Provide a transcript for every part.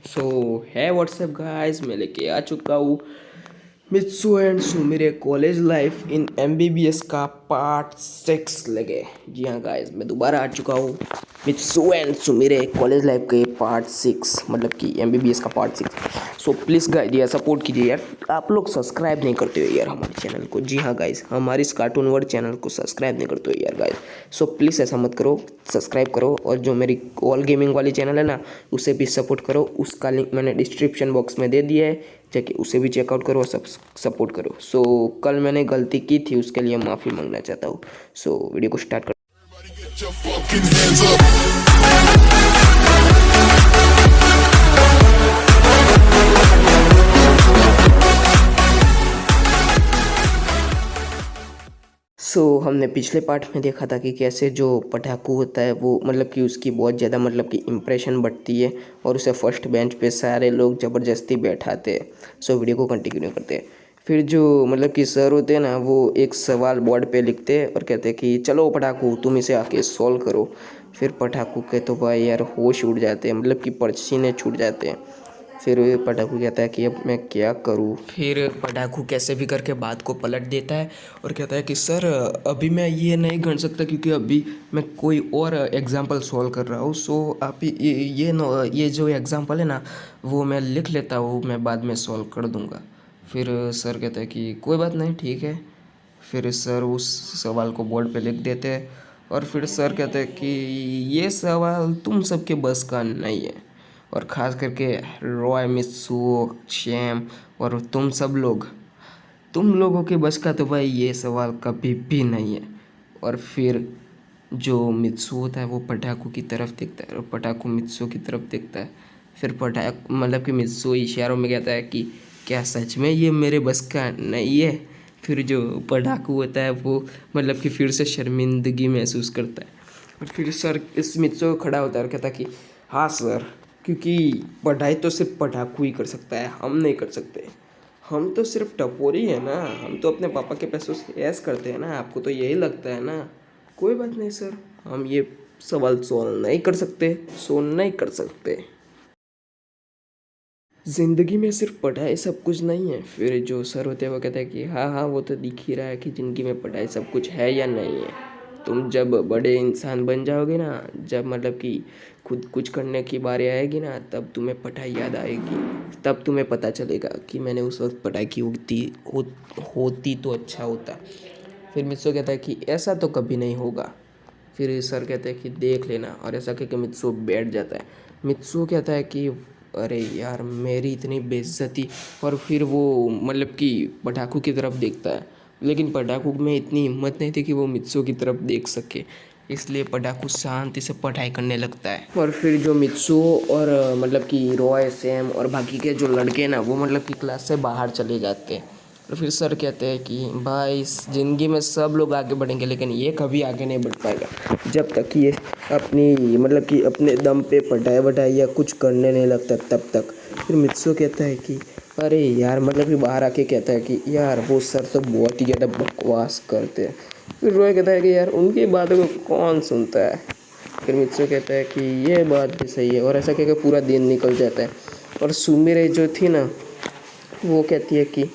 सो है WhatsApp guys, मैं लेके आ चुका हूँ Mitsu and Sumire college life in MBBS का पार्ट 6 लगे। जी हाँ गाइस, मैं दोबारा आ चुका हूँ Mitsu and Sumire college life के पार्ट 6, मतलब कि एमबीबीएस का पार्ट 6। सो प्लीज़ गाइस यार सपोर्ट कीजिए यार, आप लोग सब्सक्राइब नहीं करते हो यार हमारे चैनल को। जी हाँ गाइस, हमारे इस कार्टून वर्ड चैनल को सब्सक्राइब नहीं करते हो यार गाइस। सो प्लीज़ ऐसा मत करो, सब्सक्राइब करो। और जो मेरी ऑल गेमिंग वाली चैनल है ना, उसे भी सपोर्ट करो। उसका लिंक मैंने डिस्क्रिप्शन बॉक्स में दे दिया है, जाके उसे भी चेकआउट करो और सपोर्ट करो। सो कल मैंने गलती की थी, उसके लिए माफ़ी मांगना चाहता हूँ। सो वीडियो को स्टार्ट कर। Get your fucking hands up. हमने पिछले पार्ट में देखा था कि कैसे जो पटाखू होता है वो मतलब कि उसकी बहुत ज़्यादा मतलब कि इम्प्रेशन बढ़ती है और उसे फर्स्ट बेंच पे सारे लोग ज़बरदस्ती बैठाते हैं। वीडियो को कंटिन्यू करते हैं। फिर जो मतलब कि सर होते हैं ना, वो एक सवाल बोर्ड पे लिखते हैं और कहते हैं कि चलो पटाखू तुम इसे आके सॉल्व करो। फिर पटाखू के तो भाई यार होश उड़ जाते हैं, मतलब कि पसीने छूट जाते हैं। फिर पटाखू कहता है कि अब मैं क्या करूं। फिर पटाखू कैसे भी करके बात को पलट देता है और कहता है कि सर अभी मैं ये नहीं गण सकता, क्योंकि अभी मैं कोई और एग्जाम्पल सॉल्व कर रहा हूँ। सो आप ये जो एग्जाम्पल है ना, वो मैं लिख लेता हूँ, मैं बाद में सॉल्व कर दूँगा। फिर सर कहता है कि कोई बात नहीं, ठीक है। फिर सर उस सवाल को बोर्ड पे लिख देते हैं और फिर सर कहते हैं कि ये सवाल तुम सबके बस का नहीं है, और ख़ास करके रॉय, मित्सुओ, शैम और तुम लोगों के बस का तो भाई ये सवाल कभी भी नहीं है। और फिर जो मित्सु होता है वो पटाखू की तरफ देखता है और पटाखू मित्सु की तरफ देखता है। फिर पटाखू मतलब कि मित्सु इशारों में कहता है कि क्या सच में ये मेरे बस का नहीं है। फिर जो पटाखू होता है वो मतलब कि फिर से शर्मिंदगी महसूस करता है। और फिर सर इस मित्सु को खड़ा होता है और कहता है कि हाँ सर, क्योंकि पढ़ाई तो सिर्फ पटाखू ही कर सकता है, हम नहीं कर सकते। हम तो सिर्फ टपोरी है ना, हम तो अपने पापा के पैसों से ऐश करते हैं ना, आपको तो यही लगता है ना। कोई बात नहीं सर, हम ये सवाल सॉल्व नहीं कर सकते, सो नहीं कर सकते। ज़िंदगी में सिर्फ पढ़ाई सब कुछ नहीं है। फिर जो सर होते हैं वो कहते हैं कि हाँ हाँ, वो तो दिख ही रहा है कि ज़िंदगी में पढ़ाई सब कुछ है या नहीं है। तुम जब बड़े इंसान बन जाओगे ना, जब मतलब कि खुद कुछ करने की बारी आएगी ना, तब तुम्हें पढ़ाई याद आएगी। तब तुम्हें पता चलेगा कि मैंने उस वक्त पढ़ाई की होती तो अच्छा होता। फिर मित्सो कहता है कि ऐसा तो कभी नहीं होगा। फिर सर कहते हैं कि देख लेना, और ऐसा कह के मित्सो बैठ जाता है। मित्सो कहता है कि अरे यार मेरी इतनी बेइज्जती। और फिर वो मतलब कि पटाखू की तरफ देखता है, लेकिन पटाखू में इतनी हिम्मत नहीं थी कि वो मित्सो की तरफ देख सके, इसलिए पटाखू शांति से पढ़ाई करने लगता है। और फिर जो मित्सो और मतलब कि रॉय, सैम और बाकी के जो लड़के हैं ना, वो मतलब कि क्लास से बाहर चले जाते हैं। और फिर सर कहते हैं कि भाई इस ज़िंदगी में सब लोग आगे बढ़ेंगे, लेकिन ये कभी आगे नहीं बढ़ पाएगा जब तक ये अपनी मतलब कि अपने दम पे पढ़ाई वढ़ाई या कुछ करने नहीं लगता तब तक। फिर मित्सु कहता है कि अरे यार, मतलब कि बाहर आके कहता है कि यार वो सर तो बहुत ही ज़्यादा बकवास करते हैं। फिर रोय कहता है कि यार उनकी बातों को कौन सुनता है। फिर मित्सु कहता है कि ये बात भी सही है, और ऐसा कहकर पूरा दिन निकल जाता है। और सुमिरे जो थी ना, वो कहती है कि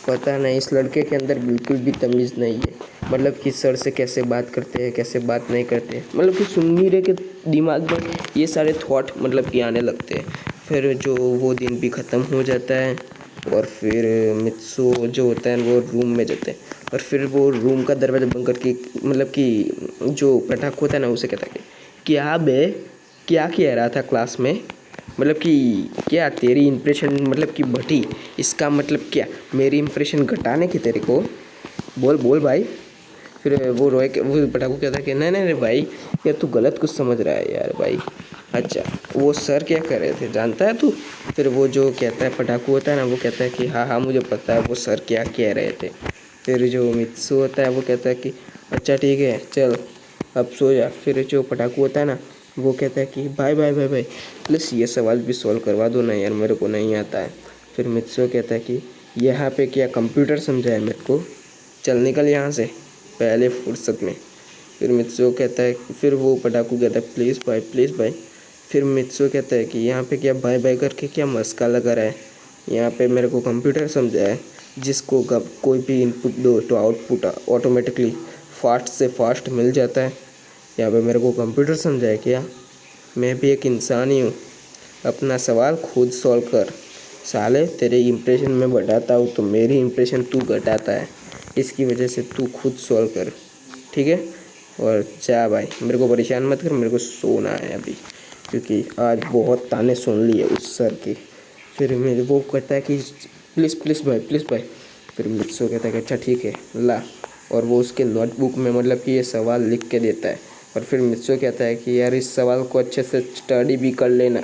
पता नहीं इस लड़के के अंदर बिल्कुल भी तमीज़ नहीं है, मतलब कि सर से कैसे बात करते हैं कैसे बात नहीं करते, मतलब कि सुमीरे के दिमाग में ये सारे थॉट मतलब कि आने लगते हैं। फिर जो वो दिन भी ख़त्म हो जाता है और फिर मित्सु जो होता है वो रूम में जाते हैं। और फिर वो रूम का दरवाज़ा बंद करके मतलब कि जो पटाखा होता है ना, उसे कहता है कि क्या बे, क्या कह रहा था क्लास में, मतलब कि क्या तेरी इम्प्रेशन मतलब कि बढ़ी, इसका मतलब क्या मेरी इम्प्रेशन घटाने की तेरे को, बोल बोल भाई। फिर वो वो पटाखू कहता है कि नहीं नहीं नहीं भाई, यार तू गलत कुछ समझ रहा है यार भाई। अच्छा वो सर क्या कर रहे थे जानता है तू। फिर वो जो कहता है पटाखू होता है ना, वो कहता है कि हाँ हाँ मुझे पता है वो सर क्या कह रहे थे। फिर जो मित्सु होता है वो कहता है कि अच्छा ठीक है चल अब सो जा। फिर जो पटाखू होता है ना, वो कहता है कि भाई भाई भाई भाई प्लीज़ ये सवाल भी सॉल्व करवा दो ना यार, मेरे को नहीं आता है। फिर मित्सु कहता है कि यहाँ पे क्या कंप्यूटर समझा है मेरे को, चल निकल यहाँ से पहले फुर्सत में। फिर मित्सु कहता है, फिर वो पटाखू कहता है प्लीज़ भाई प्लीज़ भाई। फिर मित्सो कहता है कि यहाँ पे क्या बाय बाय करके क्या मस्का लगा रहा है, यहाँ पे मेरे को कंप्यूटर समझा है जिसको कब कोई भी इनपुट दो तो आउटपुट ऑटोमेटिकली फास्ट से फास्ट मिल जाता है। यहाँ पे मेरे को कंप्यूटर समझा है क्या, मैं भी एक इंसान ही हूँ, अपना सवाल खुद सॉल्व कर। साले तेरे इंप्रेशन में बढ़ाता हूँ तो मेरी इंप्रेशन तू घटाता है, इसकी वजह से तू खुद सॉल्व कर, ठीक है। और जा भाई, मेरे को परेशान मत कर, मेरे को सोना है अभी, क्योंकि आज बहुत ताने सुन लिए उस सर की। फिर मेरे वो कहता है कि प्लीज़ प्लीज़ भाई, प्लीज़ भाई। फिर मित्सो कहता है कि अच्छा ठीक है ला, और वो उसके नोटबुक में मतलब कि ये सवाल लिख के देता है। और फिर मित्सो कहता है कि यार इस सवाल को अच्छे से स्टडी भी कर लेना,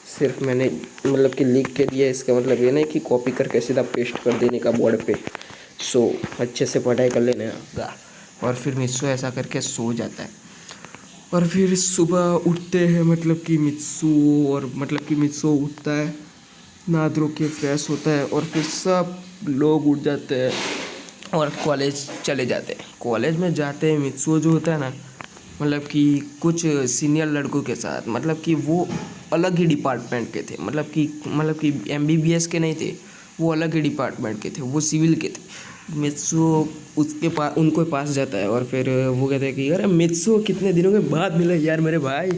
सिर्फ मैंने मतलब कि लिख के दिया, इसका मतलब ये नहीं कि कॉपी करके सीधा पेस्ट कर देने का बोर्ड पे। सो अच्छे से पढ़ाई कर लेना। और फिर मित्सो ऐसा करके सो जाता है। और फिर सुबह उठते हैं मतलब कि मित्सो उठता है, नहा धो के फ्रेश होता है, और फिर सब लोग उठ जाते हैं और कॉलेज चले जाते हैं। कॉलेज में जाते हैं मित्सो जो होता है ना, मतलब कि कुछ सीनियर लड़कों के साथ, मतलब कि वो अलग ही डिपार्टमेंट के थे, मतलब कि MBBS के नहीं थे, वो अलग ही डिपार्टमेंट के थे, वो सिविल के थे। मित्सो उसके पास उनको पास जाता है और फिर वो कहते हैं कि अरे मित्सो कितने दिनों के बाद मिले यार मेरे भाई।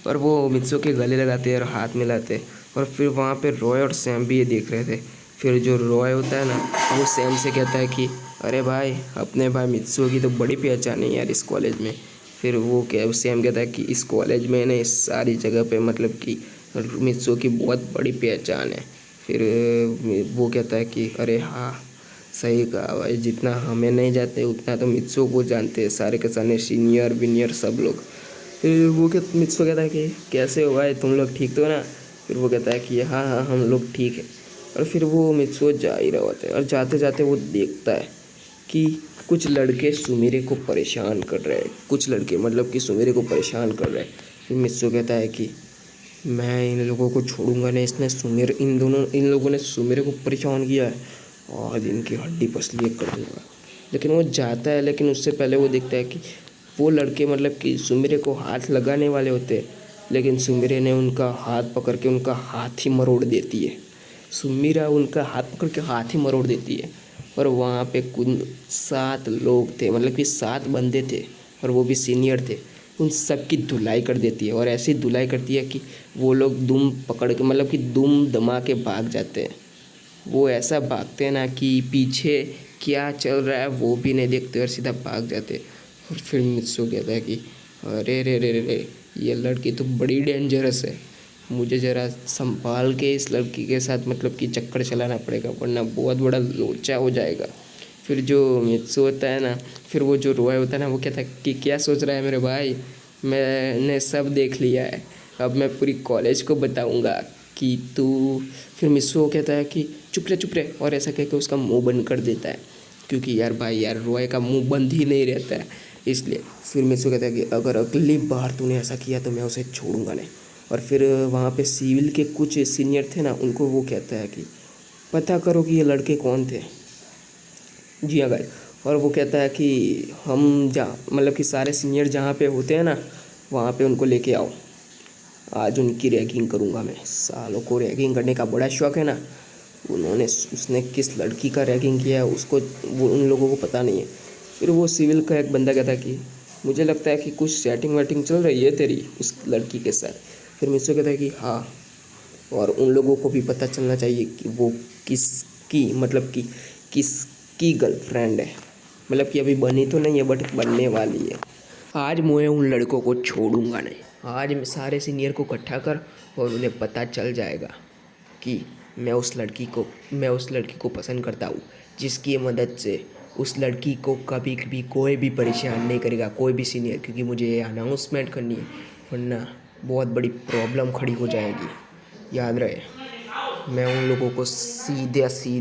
और वो मित्सो के गले लगाते हैं और हाथ मिलाते। और फिर वहाँ पे रॉय और सैम भी ये देख रहे थे। फिर जो रॉय होता है ना, वो सैम से कहता है कि अरे भाई, अपने भाई मित्सो की तो बड़ी पहचान है यार इस कॉलेज में। फिर वो सैम कहता है कि इस कॉलेज में ना इस सारी जगह पे मतलब कि मित्सो की बहुत बड़ी पहचान है। फिर वो कहता है कि अरे हाँ सही कहा भाई, जितना हमें नहीं जाते उतना तो मित्सो को जानते हैं सारे के सारे सीनियर विनियर सब लोग। फिर वो मित्सो कहता है कि कैसे हो भाई, तुम लोग ठीक तो हो ना। फिर वो कहता है कि हाँ हाँ हम लोग ठीक है। और फिर वो मित्सो जा ही रहा होता है, और जाते जाते वो देखता है कि कुछ लड़के सुमिरे को परेशान कर रहे हैं, कुछ लड़के मतलब कि सुमिरे को परेशान कर रहे हैं। फिर मित्सो कहता है कि मैं इन लोगों को छोड़ूंगा नहीं, इन लोगों ने सुमिरे को परेशान किया है, और इनकी हड्डी पसली कर दूंगा। लेकिन वो जाता है, लेकिन उससे पहले वो देखता है कि वो लड़के मतलब कि सुमिरे को हाथ लगाने वाले होते हैं, लेकिन सुमिरे ने उनका हाथ पकड़ के उनका हाथ ही मरोड़ देती है। सुमिरा उनका हाथ पकड़ के हाथ ही मरोड़ देती है। और वहाँ पे कुल 7 लोग थे, मतलब कि 7 बंदे थे, और वो भी सीनियर थे। उन सब की धुलाई कर देती है, और ऐसी धुलाई करती है कि वो लोग दुम पकड़ के मतलब कि दुम दमा के भाग जाते हैं। वो ऐसा भागते हैं ना कि पीछे क्या चल रहा है वो भी नहीं देखते और सीधा भाग जाते। और फिर मित्सो कहता है कि अरे रे रे रे रे, ये लड़की तो बड़ी डेंजरस है, मुझे ज़रा संभाल के इस लड़की के साथ मतलब कि चक्कर चलाना पड़ेगा, वरना बहुत बड़ा लोचा हो जाएगा। फिर जो मित्सो होता है ना, फिर वो जो रॉय होता है ना, वो कहता है कि क्या सोच रहा है मेरे भाई, मैंने सब देख लिया है, अब मैं पूरी कॉलेज को बताऊंगा कि तू। फिर मित्सो कहता है कि चुप रहे, और ऐसा कह के उसका मुंह बंद कर देता है, क्योंकि यार भाई यार रॉय का मुंह बंद ही नहीं रहता है इसलिए। फिर मित्सो कहता है कि अगर अगली बार तूने ऐसा किया तो मैं उसे छोड़ूंगा नहीं। और फिर वहाँ पे सिविल के कुछ सीनियर थे ना, उनको वो कहता है कि पता करो कि ये लड़के कौन थे। जी हाँ गाइस। और वो कहता है कि हम जहाँ मतलब कि सारे सीनियर जहाँ पे होते हैं ना, वहाँ पे उनको लेके आओ, आज उनकी रैगिंग करूँगा मैं। सालों को रैगिंग करने का बड़ा शौक है ना, उसने किस लड़की का रैगिंग किया है उसको वो उन लोगों को पता नहीं है। फिर वो सिविल का एक बंदा कहता है कि मुझे लगता है कि कुछ सेटिंग वेटिंग चल रही है तेरी उस लड़की के साथ। फिर मित्सो कहता है कि हाँ, और उन लोगों को भी पता चलना चाहिए कि वो किसकी गर्लफ्रेंड है, मतलब कि अभी बनी तो नहीं है बट बनने वाली है। आज मैं उन लड़कों को छोड़ूंगा नहीं, आज मैं सारे सीनियर को इकट्ठा कर और उन्हें पता चल जाएगा कि मैं उस लड़की को पसंद करता हूँ, जिसकी मदद से उस लड़की को कभी भी कोई भी परेशान नहीं करेगा, कोई भी सीनियर, क्योंकि मुझे ये अनाउंसमेंट करनी है, वरना बहुत बड़ी प्रॉब्लम खड़ी हो जाएगी। याद रहे, मैं उन लोगों को सीधे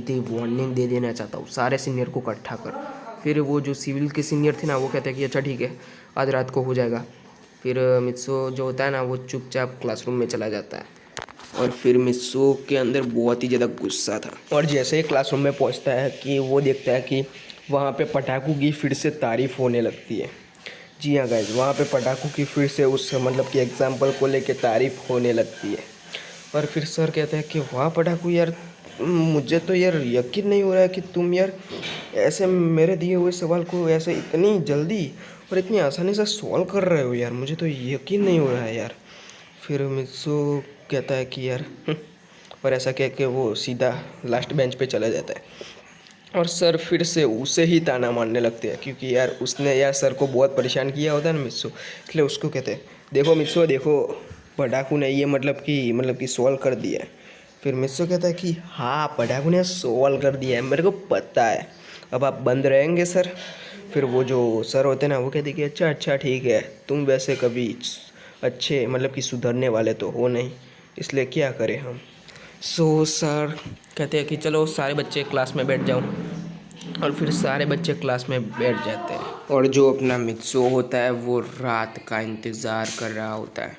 वार्निंग दे देना चाहता हूँ, सारे सीनियर को इकट्ठा कर। फिर वो जो सिविल के सीनियर थे ना, वो कहते हैं कि अच्छा ठीक है, आज रात को हो जाएगा। फिर मित्सो जो होता है ना, वो चुपचाप क्लासरूम में चला जाता है। और फिर मित्सो के अंदर बहुत ही ज़्यादा गुस्सा था, और जैसे ही क्लासरूम में पहुंचता है कि वो देखता है कि वहाँ पे पटाखों की फिर से तारीफ़ होने लगती है। जी हाँ गाइज, वहाँ पे पटाखों की फिर से उस मतलब कि एग्जाम्पल को लेके तारीफ होने लगती है। और फिर सर कहते हैं कि वाह पटाखू यार, मुझे तो यार यकीन नहीं हो रहा है कि तुम यार ऐसे मेरे दिए हुए सवाल को ऐसे इतनी जल्दी और इतनी आसानी से सॉल्व कर रहे हो यार, मुझे तो यकीन नहीं हो रहा है यार। फिर मित्सु कहता है कि यार और ऐसा कह के वो सीधा लास्ट बेंच पे चला जाता है। और सर फिर से उसे ही ताना मारने लगते हैं, क्योंकि यार उसने यार सर को बहुत परेशान किया होता है ना मित्सु, इसलिए उसको कहते हैं देखो मित्सु देखो, पटाखू ने ये मतलब कि सॉल्व कर दिया है। फिर मित्सु कहता है कि हाँ पटाखू ने सॉल्व कर दिया है, मेरे को पता है, अब आप बंद रहेंगे सर। फिर वो जो सर होते हैं ना वो कहते हैं कि अच्छा अच्छा ठीक है, तुम वैसे कभी अच्छे मतलब कि सुधरने वाले तो हो नहीं, इसलिए क्या करें हम। सो सर कहते हैं कि चलो सारे बच्चे क्लास में बैठ जाओ। और फिर सारे बच्चे क्लास में बैठ जाते हैं और जो अपना मित्सु होता है वो रात का इंतज़ार कर रहा होता है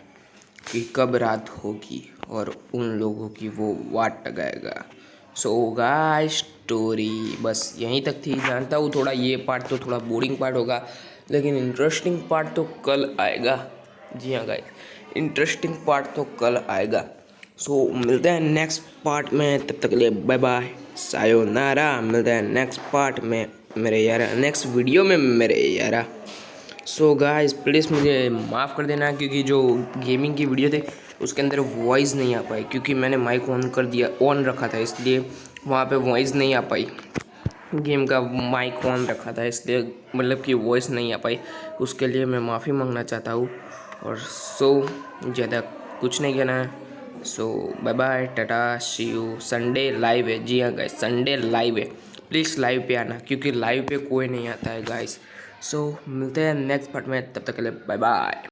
कि कब रात होगी और उन लोगों की वो वाट लगाएगा। सो गाइस स्टोरी बस यहीं तक थी। जानता हूँ थोड़ा ये पार्ट तो थोड़ा बोरिंग पार्ट होगा, लेकिन इंटरेस्टिंग पार्ट तो कल आएगा। जी हाँ गाइस, इंटरेस्टिंग पार्ट तो कल आएगा। सो मिलते हैं नेक्स्ट पार्ट में, तब तक के लिए बाय बाय सायोनारा। मिलते हैं नेक्स्ट पार्ट में मेरे यारा, नेक्स्ट वीडियो में मेरे यारा। सो गाइस प्लीज़ मुझे माफ़ कर देना, क्योंकि जो गेमिंग की वीडियो थे उसके अंदर वॉइस नहीं आ पाई, क्योंकि मैंने माइक ऑन कर दिया, ऑन रखा था, इसलिए वहाँ पे वॉइस नहीं आ पाई। गेम का माइक ऑन रखा था इसलिए मतलब कि वॉइस नहीं आ पाई, उसके लिए मैं माफ़ी मांगना चाहता हूँ। और सो ज़्यादा कुछ नहीं कहना है। So bye bye tata see you. Sunday live है, जी हाँ गाइस संडे लाइव है, प्लीज़ लाइव पे आना, क्योंकि लाइव पे कोई नहीं आता है गाइस। सो मिलते हैं नेक्स्ट पार्ट में, तब तक के लिए बाय बाय।